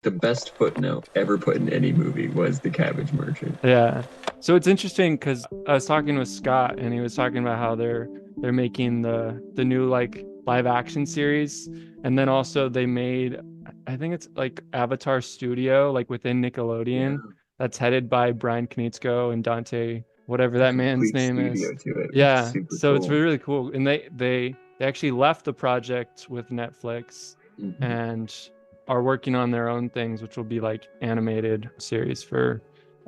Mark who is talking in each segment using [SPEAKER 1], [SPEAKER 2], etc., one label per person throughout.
[SPEAKER 1] the best footnote ever put in any movie was the cabbage merchant.
[SPEAKER 2] Yeah. So it's interesting because I was talking with Scott and he was talking about how they're making the new like live action series. And then also they made I think it's like Avatar Studio, like within Nickelodeon,
[SPEAKER 1] Yeah,
[SPEAKER 2] that's headed by Brian Konietzko and Dante, whatever
[SPEAKER 1] a
[SPEAKER 2] that man's
[SPEAKER 1] complete
[SPEAKER 2] name
[SPEAKER 1] studio
[SPEAKER 2] is.
[SPEAKER 1] to it, which is
[SPEAKER 2] Yeah.
[SPEAKER 1] super
[SPEAKER 2] So it's
[SPEAKER 1] cool.
[SPEAKER 2] really cool. And they actually left the project with Netflix
[SPEAKER 1] Mhm.
[SPEAKER 2] and are working on their own things, which will be like animated series for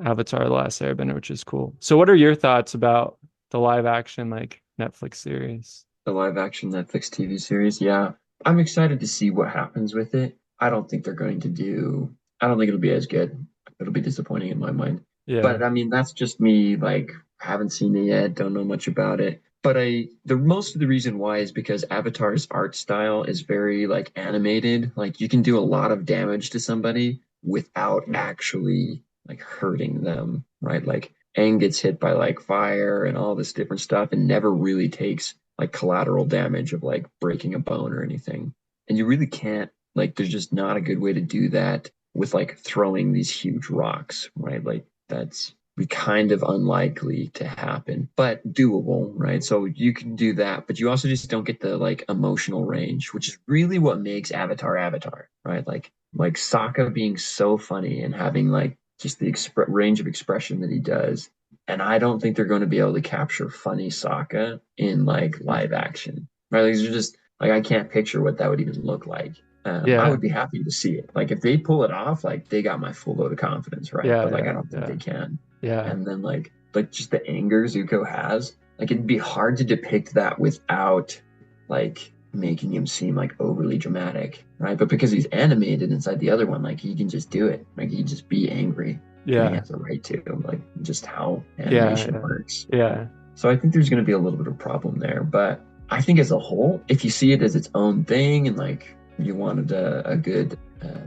[SPEAKER 2] Avatar the Last Airbender, which is cool. So what are your thoughts about the live action like Netflix series?
[SPEAKER 1] The live action Netflix TV series, yeah. I'm excited to see what happens with it. I don't think it'll be as good. It'll be disappointing in my mind.
[SPEAKER 2] Yeah.
[SPEAKER 1] But I mean, that's just me, like, haven't seen it yet, don't know much about it. But the most of the reason why is because Avatar's art style is very like animated. Like you can do a lot of damage to somebody without actually like hurting them, right? Like Aang gets hit by like fire and all this different stuff and never really takes like collateral damage of like breaking a bone or anything. And you really can't, like, there's just not a good way to do that with like throwing these huge rocks, right? Like that's be kind of unlikely to happen, but doable, right? So you can do that, but you also just don't get the like emotional range, which is really what makes Avatar Avatar, right? Like Sokka being so funny and having like just the range of expression that he does. And I don't think they're going to be able to capture funny Sokka in like live action, right? Like, these are just like I can't picture what that would even look like. I
[SPEAKER 2] Yeah.
[SPEAKER 1] would be happy to see it. Like if they pull it off, like they got my full load of confidence, right?
[SPEAKER 2] Yeah.
[SPEAKER 1] But like I
[SPEAKER 2] Yeah.
[SPEAKER 1] don't think
[SPEAKER 2] Yeah.
[SPEAKER 1] they can.
[SPEAKER 2] Yeah.
[SPEAKER 1] And then like just the anger Zuko has, like it'd be hard to depict that without like making him seem like overly dramatic, right? But because he's animated inside the other one, like he can just do it. Like he can just be angry and he
[SPEAKER 2] Yeah.
[SPEAKER 1] has a right to, like just how
[SPEAKER 2] Yeah.
[SPEAKER 1] animation
[SPEAKER 2] Yeah.
[SPEAKER 1] works.
[SPEAKER 2] Yeah.
[SPEAKER 1] So I think there's going to be a little bit of problem there, but I think as a whole, if you see it as its own thing and like you wanted a good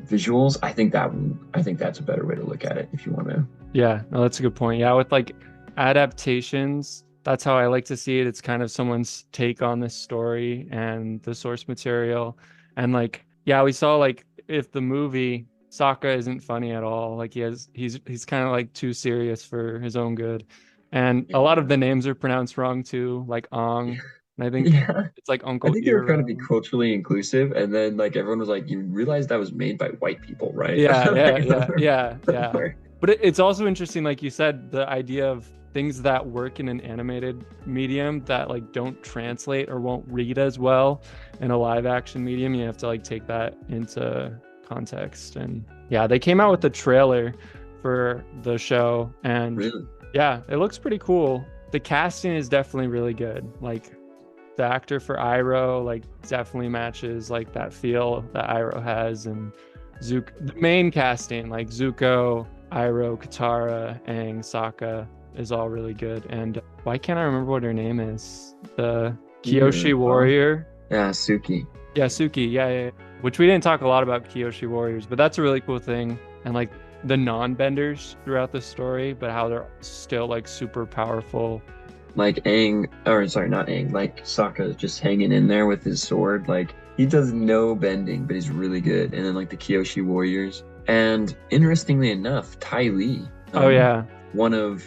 [SPEAKER 1] visuals, I think that's a better way to look at it if you want to.
[SPEAKER 2] Yeah. No, that's a good point. Yeah, with like adaptations, that's how I like to see it. It's kind of someone's take on this story and the source material. And like, yeah, we saw like if the movie Sokka isn't funny at all, like he's kind of like too serious for his own good. And a lot of the names are pronounced wrong too, like Ong. And I think
[SPEAKER 1] Yeah,
[SPEAKER 2] it's like
[SPEAKER 1] I
[SPEAKER 2] Uncle
[SPEAKER 1] think they were trying to be
[SPEAKER 2] Iroh.
[SPEAKER 1] culturally inclusive, and then like everyone was like, "You realize that was made by white people, right?"
[SPEAKER 2] Yeah, yeah,
[SPEAKER 1] Like,
[SPEAKER 2] yeah, yeah,
[SPEAKER 1] those
[SPEAKER 2] yeah.
[SPEAKER 1] were-
[SPEAKER 2] But it's also interesting, like you said, the idea of things that work in an animated medium that like don't translate or won't read as well in a live action medium. You have to like take that into context. And yeah, they came out with the trailer for the show, and
[SPEAKER 1] really.
[SPEAKER 2] yeah, it looks pretty cool. The casting is definitely really good. Like the actor for Iroh like definitely matches like that feel that Iroh has, and Zuko, the main casting like Zuko, Iroh, Katara, Aang, Sokka is all really good. And why can't I remember what her name is? The
[SPEAKER 1] Either,
[SPEAKER 2] Kyoshi warrior.
[SPEAKER 1] yeah, Suki.
[SPEAKER 2] Yeah, Suki. Yeah, yeah, yeah. Which we didn't talk a lot about Kyoshi warriors, but that's a really cool thing. And like the non-benders throughout the story, but how they're still like super powerful.
[SPEAKER 1] Like Aang, or sorry, not Aang, like Sokka just hanging in there with his sword. Like he does no bending, but he's really good. And then like the Kyoshi warriors. And interestingly enough, Ty Lee,
[SPEAKER 2] Oh yeah.
[SPEAKER 1] one of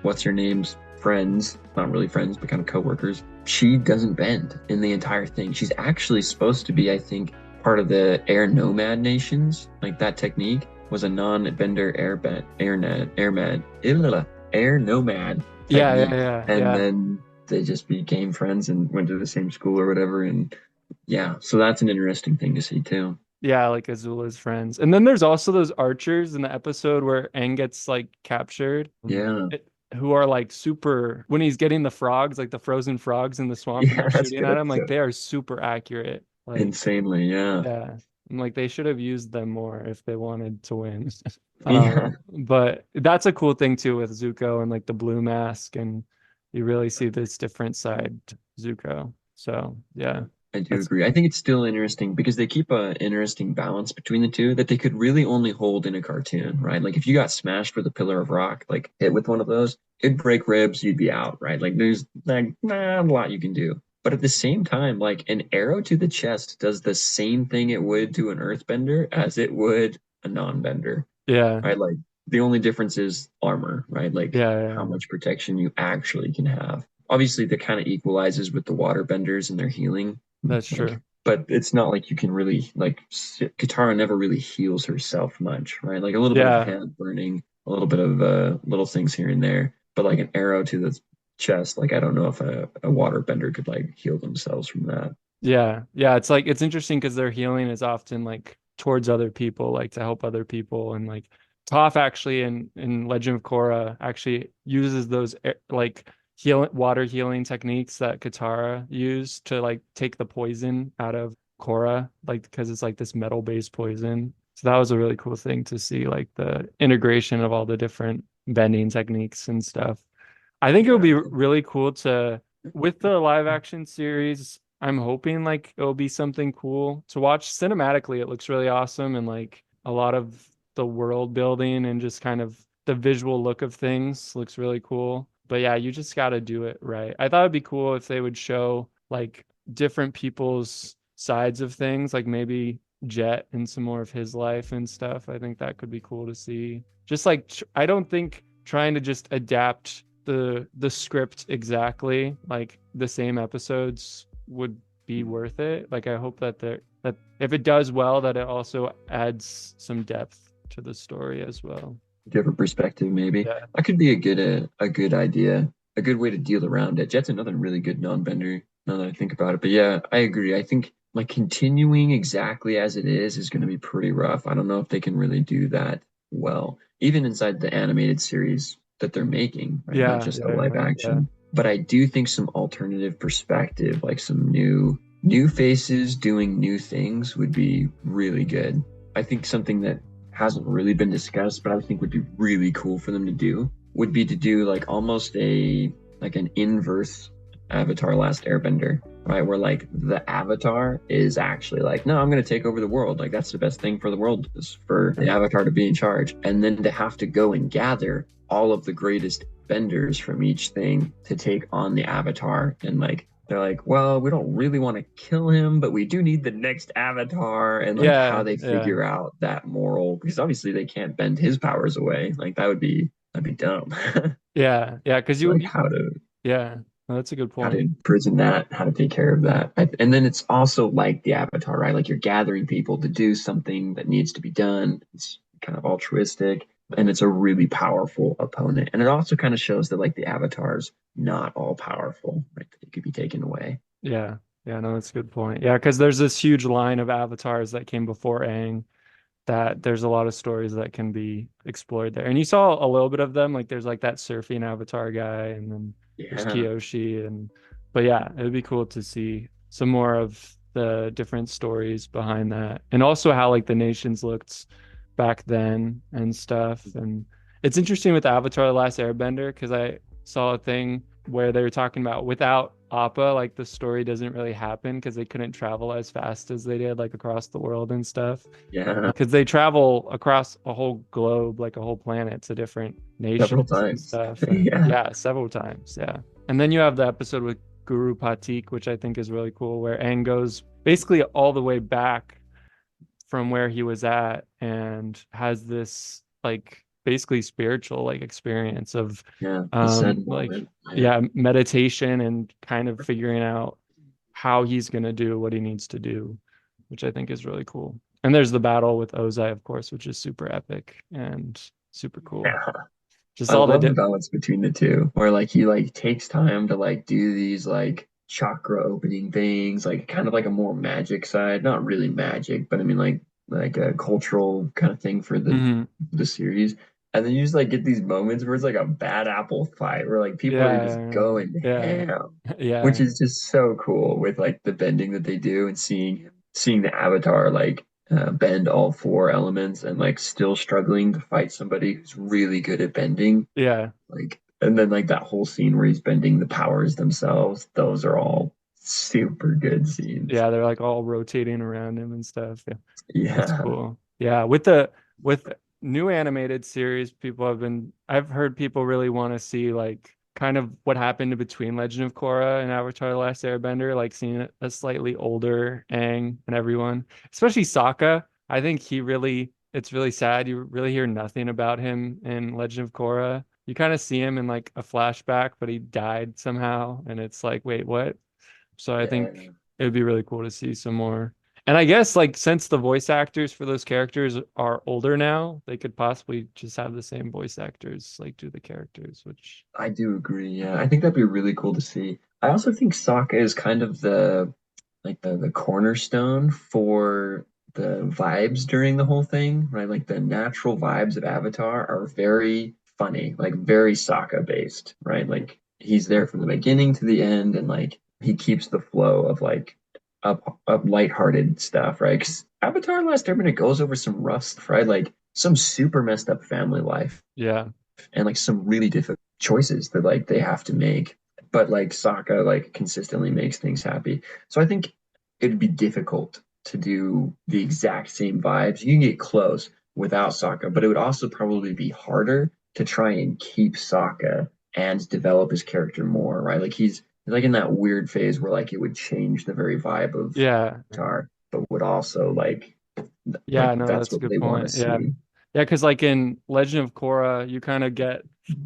[SPEAKER 1] what's her name's friends, not really friends, but kind of coworkers, she doesn't bend in the entire thing. She's actually supposed to be, I think, part of the air nomad nations. Like that technique was a non-bender air nomad
[SPEAKER 2] Yeah, yeah,
[SPEAKER 1] technique.
[SPEAKER 2] yeah,
[SPEAKER 1] And
[SPEAKER 2] yeah.
[SPEAKER 1] then they just became friends and went to the same school or whatever. And yeah, so that's an interesting thing to see too.
[SPEAKER 2] Yeah, like Azula's friends. And then there's also those archers in the episode where Aang gets like captured,
[SPEAKER 1] Yeah.
[SPEAKER 2] who are like super when he's getting the frogs, like the frozen frogs in the swamp and
[SPEAKER 1] Yeah,
[SPEAKER 2] they're
[SPEAKER 1] that's a
[SPEAKER 2] shooting
[SPEAKER 1] good
[SPEAKER 2] at him, like
[SPEAKER 1] episode.
[SPEAKER 2] they are super accurate. Like,
[SPEAKER 1] Insanely, yeah.
[SPEAKER 2] yeah. I'm like they should have used them more if they wanted to win.
[SPEAKER 1] Yeah,
[SPEAKER 2] But that's a cool thing too with Zuko and like the blue mask and you really see this different side to Zuko. So, yeah.
[SPEAKER 1] I do
[SPEAKER 2] That's
[SPEAKER 1] agree. I think it's still interesting because they keep a interesting balance between the two that they could really only hold in a cartoon, right? Like if you got smashed with a pillar of rock, like hit with one of those, it'd break ribs, you'd be out, right? Like there's like not a lot you can do. But at the same time, like an arrow to the chest does the same thing it would to an earthbender as it would a non-bender,
[SPEAKER 2] Yeah.
[SPEAKER 1] right? Like the only difference is armor, right? Like
[SPEAKER 2] Yeah, yeah,
[SPEAKER 1] how
[SPEAKER 2] yeah.
[SPEAKER 1] much protection you actually can have. Obviously, that kind of equalizes with the water benders and their healing.
[SPEAKER 2] That's
[SPEAKER 1] Like,
[SPEAKER 2] true.
[SPEAKER 1] but it's not like you can really like Katara never really heals herself much, right? Like a little bit of
[SPEAKER 2] Yeah.
[SPEAKER 1] hand burning, a little bit of little things here and there, but like an arrow to the chest, like I don't know if a water bender could like heal themselves from that.
[SPEAKER 2] Yeah. Yeah. It's like it's interesting because their healing is often like towards other people, like to help other people. And like Toph actually in Legend of Korra actually uses those like water healing techniques that Katara used to like take the poison out of Korra, like because it's like this metal-based poison. So that was a really cool thing to see, like the integration of all the different bending techniques and stuff. I think it would
[SPEAKER 1] Yeah.
[SPEAKER 2] be really cool to, with the live action series, I'm hoping like it'll be something cool to watch. Cinematically, it looks really awesome and like a lot of the world building and just kind of the visual look of things looks really cool. But yeah, you just got to do it right. I thought it'd be cool if they would show like different people's sides of things, like maybe Jet and some more of his life and stuff. I think that could be cool to see. Just like I don't think trying to just adapt the script exactly like the same episodes would be worth it. Like I hope that that if it does well, that it also adds some depth to the story as well.
[SPEAKER 1] Different perspective, maybe.
[SPEAKER 2] Yeah.
[SPEAKER 1] That could be a good idea, a good way to deal around it. Jet's another really good non-bender now that I think about it. But yeah, I agree. I think like continuing exactly as it is going to be pretty rough. I don't know if they can really do that well, even inside the animated series that they're making, right? Not
[SPEAKER 2] Yeah,
[SPEAKER 1] just the live
[SPEAKER 2] yeah, yeah.
[SPEAKER 1] action. But I do think some alternative perspective, like some new faces doing new things would be really good. I think something that hasn't really been discussed, but I think would be really cool for them to do would be to do like almost a like an inverse Avatar Last Airbender, right? Where like the Avatar is actually like, no, I'm gonna take over the world. Like that's the best thing for the world is for the Avatar to be in charge. And then to have to go and gather all of the greatest benders from each thing to take on the Avatar and like they're like, well, we don't really want to kill him, but we do need the next avatar, and like how
[SPEAKER 2] Yeah,
[SPEAKER 1] they
[SPEAKER 2] yeah.
[SPEAKER 1] figure out that moral, because obviously they can't bend his powers away. Like that'd be dumb.
[SPEAKER 2] Yeah, yeah, because
[SPEAKER 1] So like how to
[SPEAKER 2] yeah, well, that's a good point.
[SPEAKER 1] imprison that, how to take care of that. And then it's also like the avatar, right? Like you're gathering people to do something that needs to be done. It's kind of altruistic and it's a really powerful opponent. And it also kind of shows that like the avatar's not all powerful, right? That it could be taken away.
[SPEAKER 2] Yeah, yeah, no, that's a good point. Yeah, because there's this huge line of avatars that came before Aang that there's a lot of stories that can be explored there. And you saw a little bit of them, like there's like that surfing avatar guy, and then there's
[SPEAKER 1] Yeah.
[SPEAKER 2] Kyoshi, and but yeah, it would be cool to see some more of the different stories behind that, and also how like the nations looked back then and stuff. And it's interesting with Avatar: The Last Airbender because I saw a thing where they were talking about without Appa, like the story doesn't really happen because they couldn't travel as fast as they did, like across the world and stuff
[SPEAKER 1] Yeah.
[SPEAKER 2] because they travel across a whole globe, like a whole planet to different
[SPEAKER 1] Several
[SPEAKER 2] nations and
[SPEAKER 1] times.
[SPEAKER 2] stuff. And
[SPEAKER 1] Yeah.
[SPEAKER 2] yeah, several times. Yeah. And then you have the episode with Guru Patik, which I think is really cool, where Aang goes basically all the way back from where he was at and has this like basically spiritual like experience of
[SPEAKER 1] Yeah. The Zen
[SPEAKER 2] like
[SPEAKER 1] moment. Yeah.
[SPEAKER 2] yeah, meditation and kind of figuring out how he's going to do what he needs to do, which I think is really cool. And there's the battle with Ozai, of course, which is super epic and super cool.
[SPEAKER 1] Yeah.
[SPEAKER 2] Just
[SPEAKER 1] I
[SPEAKER 2] all the
[SPEAKER 1] love the
[SPEAKER 2] dip.
[SPEAKER 1] balance between the two, where like he like takes time to like do these like chakra opening things, like kind of like a more magic side, not really magic, but I mean like a cultural kind of thing for
[SPEAKER 2] Mhm.
[SPEAKER 1] the series. And then you just like get these moments where it's like a bad apple fight where like people are just
[SPEAKER 2] Yeah,
[SPEAKER 1] going
[SPEAKER 2] yeah,
[SPEAKER 1] ham, which
[SPEAKER 2] yeah,
[SPEAKER 1] is just so cool with like the bending that they do and seeing the avatar like bend all four elements and like still struggling to fight somebody who's really good at bending.
[SPEAKER 2] yeah,
[SPEAKER 1] Like, and then like that whole scene where he's bending the powers themselves, those are all super good scenes.
[SPEAKER 2] yeah. They're like all rotating around him and stuff. Yeah, that's
[SPEAKER 1] Yeah.
[SPEAKER 2] cool. Yeah, with new animated series, I've heard people really want to see like kind of what happened between Legend of Korra and Avatar: The Last Airbender, like seeing a slightly older Aang and everyone, especially Sokka. I think he really it's really sad. You really hear nothing about him in Legend of Korra. You kind of see him in like a flashback, but he died somehow, and it's like, wait, what? So I think
[SPEAKER 1] Yeah.
[SPEAKER 2] it would be really cool to see some more. And I guess like since the voice actors for those characters are older now, they could possibly just have the same voice actors like do the characters, which
[SPEAKER 1] I do agree. Yeah, I think that'd be really cool to see. I also think Sokka is kind of the cornerstone for the vibes during the whole thing, right? Like the natural vibes of Avatar are very funny, like very Sokka based, right? Like he's there from the beginning to the end, and like he keeps the flow of like up lighthearted stuff, right? 'Cause Avatar: Last Airbender goes over some rough stuff, right? Like some super messed up family life
[SPEAKER 2] yeah.
[SPEAKER 1] and like some really difficult choices that like they have to make. But like Sokka like consistently makes things happy. So I think it'd be difficult to do the exact same vibes. You can get close without Sokka, but it would also probably be harder to try and keep Sokka and develop his character more, right? Like he's like in that weird phase where like it would change the very vibe of
[SPEAKER 2] Yeah.
[SPEAKER 1] Tar, but would also
[SPEAKER 2] Yeah, no,
[SPEAKER 1] that's
[SPEAKER 2] that's a
[SPEAKER 1] what
[SPEAKER 2] good
[SPEAKER 1] they want to
[SPEAKER 2] point. Yeah.
[SPEAKER 1] see.
[SPEAKER 2] Yeah, because like in Legend of Korra, you kind of get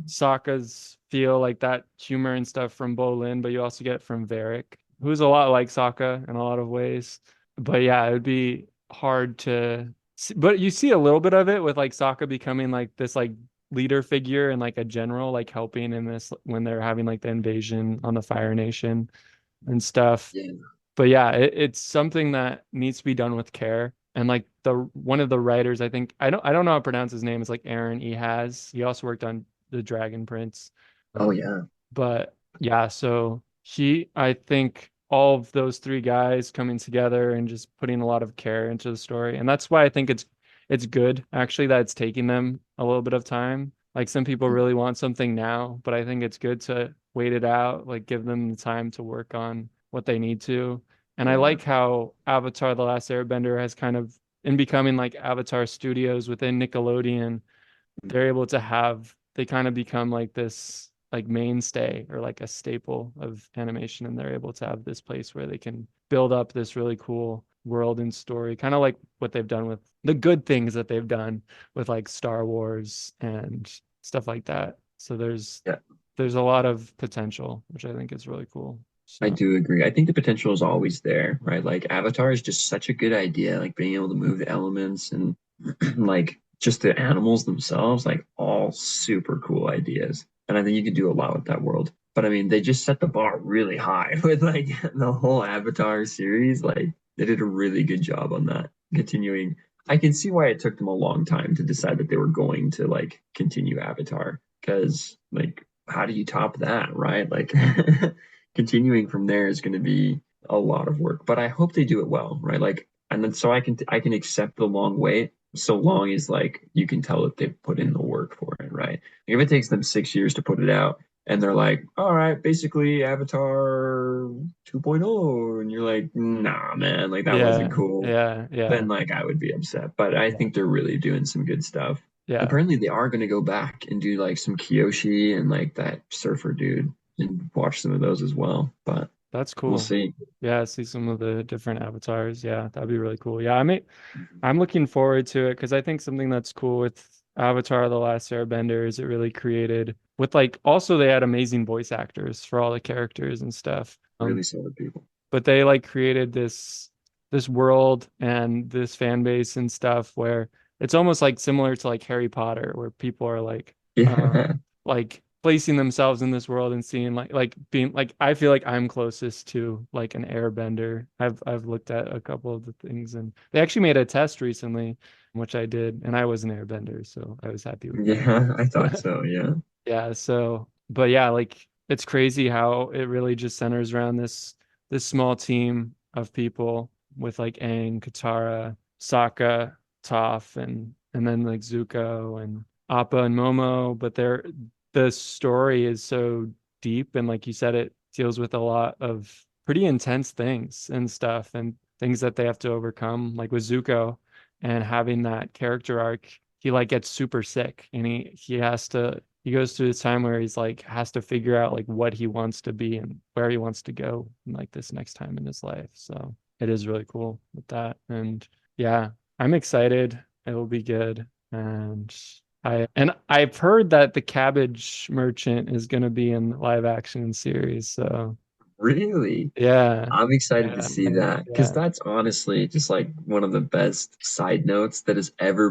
[SPEAKER 2] Sokka's feel like that humor and stuff from Bolin, but you also get it from Varric, who's a lot like Sokka in a lot of ways. But yeah, it would be hard to see, but you see a little bit of it with like Sokka becoming like this like leader figure and like a general like helping in this when they're having like the invasion on the Fire Nation and stuff.
[SPEAKER 1] Yeah.
[SPEAKER 2] But yeah, it's something that needs to be done with care. And like the one of the writers, I think I don't know how to pronounce his name. Is like Aaron Ehas. He also worked on The Dragon Prince.
[SPEAKER 1] Oh
[SPEAKER 2] Um,
[SPEAKER 1] yeah.
[SPEAKER 2] but yeah, so I think all of those three guys coming together and just putting a lot of care into the story, and that's why I think it's good actually that it's taking them a little bit of time. Like some people really want something now, but I think it's good to wait it out, like give them the time to work on what they need to. And I
[SPEAKER 1] Yeah.
[SPEAKER 2] like how Avatar The Last Airbender has kind of in becoming like Avatar Studios within Nickelodeon, they're able to have they kind of become like this like mainstay or like a staple of animation, and they're able to have this place where they can build up this really cool world and story, kind of like what they've done with the good things that they've done with like Star Wars and stuff like that. So
[SPEAKER 1] Yeah.
[SPEAKER 2] there's a lot of potential, which I think is really cool.
[SPEAKER 1] I
[SPEAKER 2] So
[SPEAKER 1] do agree. I think the potential is always there, right? Like Avatar is just such a good idea, like being able to move the elements and like just the animals themselves, like all super cool ideas. And I think you could do a lot with that world. But I mean, they just set the bar really high with like the whole Avatar series. Like they did a really good job on that. Continuing, I can see why it took them a long time to decide that they were going to like continue Avatar. Because like, how do you top that, right? Like continuing from there is going to be a lot of work, but I hope they do it well, right? Like, and then so I can accept the long wait so long as like you can tell that they've put in the work for it, right? Like, if it takes them 6 years to put it out and they're like, all right, basically Avatar 2.0, and you're like, nah, man, like that wasn't
[SPEAKER 2] yeah,
[SPEAKER 1] cool,
[SPEAKER 2] yeah, yeah,
[SPEAKER 1] then like I would be upset. But I
[SPEAKER 2] yeah,
[SPEAKER 1] think they're really doing some good stuff.
[SPEAKER 2] yeah.
[SPEAKER 1] Apparently they are going to go back and do like some Kyoshi and like that surfer dude and watch some of those as well. But
[SPEAKER 2] That's
[SPEAKER 1] we'll
[SPEAKER 2] cool.
[SPEAKER 1] see.
[SPEAKER 2] Yeah, see some of the different avatars. Yeah, that'd be really cool. Yeah, I'm looking forward to it because I think something that's cool with Avatar The Last Airbender is it really created with like also they had amazing voice actors for all the characters and stuff.
[SPEAKER 1] Really solid people.
[SPEAKER 2] But they like created this world and this fan base and stuff where it's almost like similar to like Harry Potter, where people are
[SPEAKER 1] Yeah.
[SPEAKER 2] like placing themselves in this world and seeing like being like I feel like I'm closest to like an airbender. I've looked at a couple of the things and they actually made a test recently, which I did, and I was an airbender, so I was happy with that.
[SPEAKER 1] Yeah, I thought so. Yeah.
[SPEAKER 2] Yeah, so but yeah, like it's crazy how it really just centers around this small team of people with like Aang, Katara, Sokka, Toph, and then like Zuko and Appa and Momo, but the story is so deep and like you said, it deals with a lot of pretty intense things and stuff and things that they have to overcome, like with Zuko and having that character arc. He like gets super sick and he goes through this time where he's like has to figure out like what he wants to be and where he wants to go in, like this next time in his life. So it is really cool with that. And yeah, I'm excited. It'll be good. And I've heard that the Cabbage Merchant is going to be in live action series. So
[SPEAKER 1] Really?
[SPEAKER 2] yeah,
[SPEAKER 1] I'm excited to
[SPEAKER 2] yeah,
[SPEAKER 1] see that because
[SPEAKER 2] yeah,
[SPEAKER 1] that's honestly just like one of the best side notes that has ever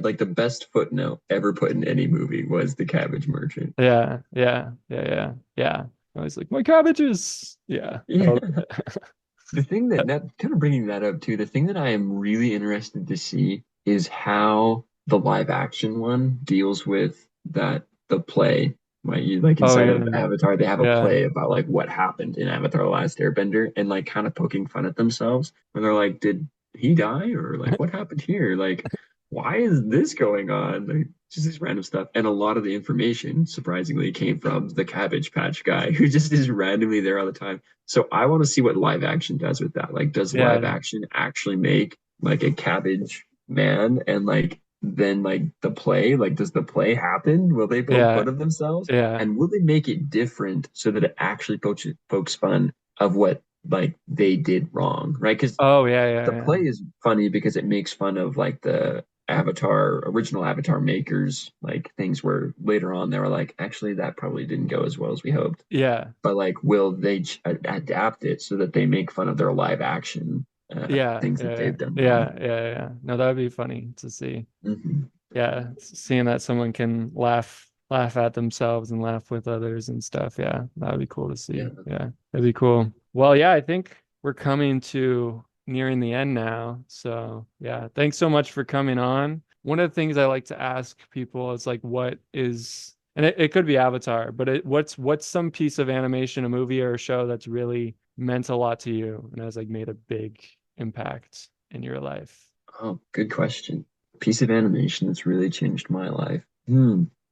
[SPEAKER 1] like the best footnote ever put in any movie was the Cabbage Merchant.
[SPEAKER 2] yeah, yeah, yeah, yeah, yeah. I was like, my cabbages. Yeah.
[SPEAKER 1] Yeah.
[SPEAKER 2] Oh,
[SPEAKER 1] The thing that kind of bringing that up too, the thing that I am really interested to see is how the live action one deals with the play. Right? You like
[SPEAKER 2] oh
[SPEAKER 1] inside
[SPEAKER 2] yeah,
[SPEAKER 1] of Avatar, they have a
[SPEAKER 2] yeah,
[SPEAKER 1] play about like what happened in Avatar the Last Airbender and like kind of poking fun at themselves. And they're like, did he die? Or like what happened here? Like, why is this going on? Like just this random stuff. And a lot of the information, surprisingly, came from the Cabbage Patch guy who just is randomly there all the time. So I want to see what live action does with that. Like, does live
[SPEAKER 2] yeah,
[SPEAKER 1] action actually make like a cabbage man and like then like the play? Like, does the play happen? Will they poke
[SPEAKER 2] yeah,
[SPEAKER 1] fun of themselves?
[SPEAKER 2] yeah.
[SPEAKER 1] And will they make it different so that it actually pokes fun of what like they did wrong, right? Because
[SPEAKER 2] Oh yeah,
[SPEAKER 1] the
[SPEAKER 2] yeah,
[SPEAKER 1] play is funny because it makes fun of like the original Avatar makers, like things where later on they were like, actually, that probably didn't go as well as we hoped.
[SPEAKER 2] yeah,
[SPEAKER 1] But like, will they adapt it so that they make fun of their live action
[SPEAKER 2] yeah,
[SPEAKER 1] things that
[SPEAKER 2] yeah,
[SPEAKER 1] they've done
[SPEAKER 2] yeah,
[SPEAKER 1] wrong?
[SPEAKER 2] yeah, yeah, yeah. No, that would be funny to see.
[SPEAKER 1] Hmm.
[SPEAKER 2] Yeah, seeing that someone can laugh at themselves and laugh with others and stuff. Yeah, that would be cool to see.
[SPEAKER 1] Yeah.
[SPEAKER 2] Yeah, that'd be cool. Well, yeah, I think we're coming to nearing the end now. So, yeah, thanks so much for coming on. One of the things I like to ask people is like, what is, and it could be Avatar, but what's some piece of animation, a movie or a show that's really meant a lot to you and has like made a big impact in your life?
[SPEAKER 1] Oh, good question. Piece of animation that's really changed my life.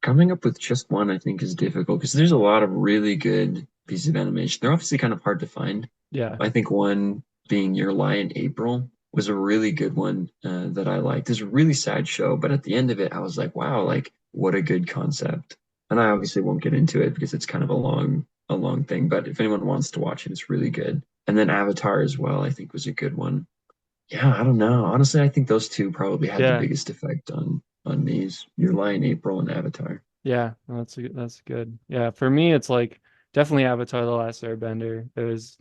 [SPEAKER 1] Coming up with just one, I think, is difficult because there's a lot of really good pieces of animation. They're obviously kind of hard to find.
[SPEAKER 2] Yeah.
[SPEAKER 1] I think one being Your Lie in April was a really good one that I liked. It's a really sad show, but at the end of it, I was like, wow, like what a good concept. And I obviously won't get into it because it's kind of a long thing. But if anyone wants to watch it, it's really good. And then Avatar as well, I think was a good one. Yeah, I don't know. Honestly, I think those two probably had the
[SPEAKER 2] Yeah.
[SPEAKER 1] biggest effect on me is Your Lie in April and Avatar.
[SPEAKER 2] Yeah, no, that's good. Yeah, for me it's like definitely Avatar the Last Airbender. It was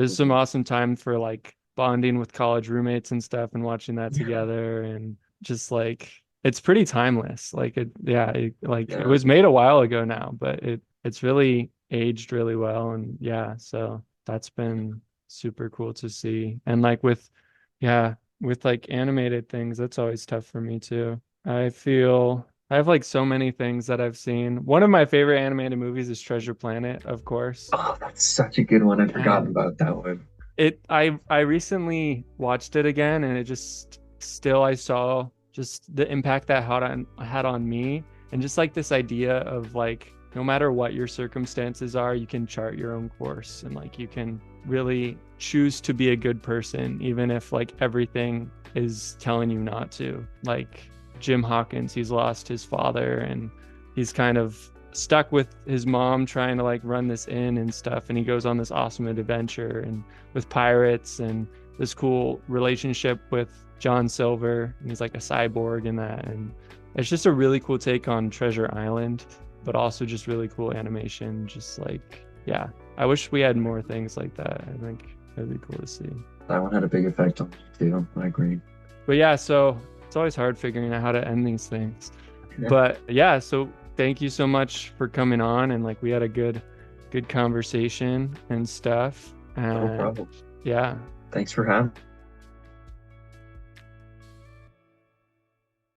[SPEAKER 2] some
[SPEAKER 1] Mhm.
[SPEAKER 2] awesome time for like bonding with college roommates and stuff and watching that
[SPEAKER 1] Yeah,
[SPEAKER 2] together and just like it's pretty timeless. Like it
[SPEAKER 1] yeah,
[SPEAKER 2] was made a while ago now, but it's really aged really well and yeah, so that's been super cool to see. And like yeah, with like animated things, that's always tough for me too. I feel I have like so many things that I've seen. One of my favorite animated movies is Treasure Planet, of course.
[SPEAKER 1] oh, that's such a good one. I forgot
[SPEAKER 2] And
[SPEAKER 1] about that one.
[SPEAKER 2] I recently watched it again and it just still I saw just the impact that had on me and just like this idea of like no matter what your circumstances are, you can chart your own course and like you can really choose to be a good person even if like everything is telling you not to. Like Jim Hawkins, he's lost his father and he's kind of stuck with his mom trying to like run this inn and stuff and he goes on this awesome adventure and with pirates and this cool relationship with John Silver and he's like a cyborg in that and it's just a really cool take on Treasure Island but also just really cool animation just like yeah I wish we had more things like that. I think it'd be cool to see.
[SPEAKER 1] That one had a big effect on me too. I agree.
[SPEAKER 2] But yeah, so it's always hard figuring out how to end these things.
[SPEAKER 1] Yeah,
[SPEAKER 2] But yeah, so thank you so much for coming on and like we had a good conversation and stuff.
[SPEAKER 1] no
[SPEAKER 2] And
[SPEAKER 1] problem.
[SPEAKER 2] yeah,
[SPEAKER 1] Thanks for having me.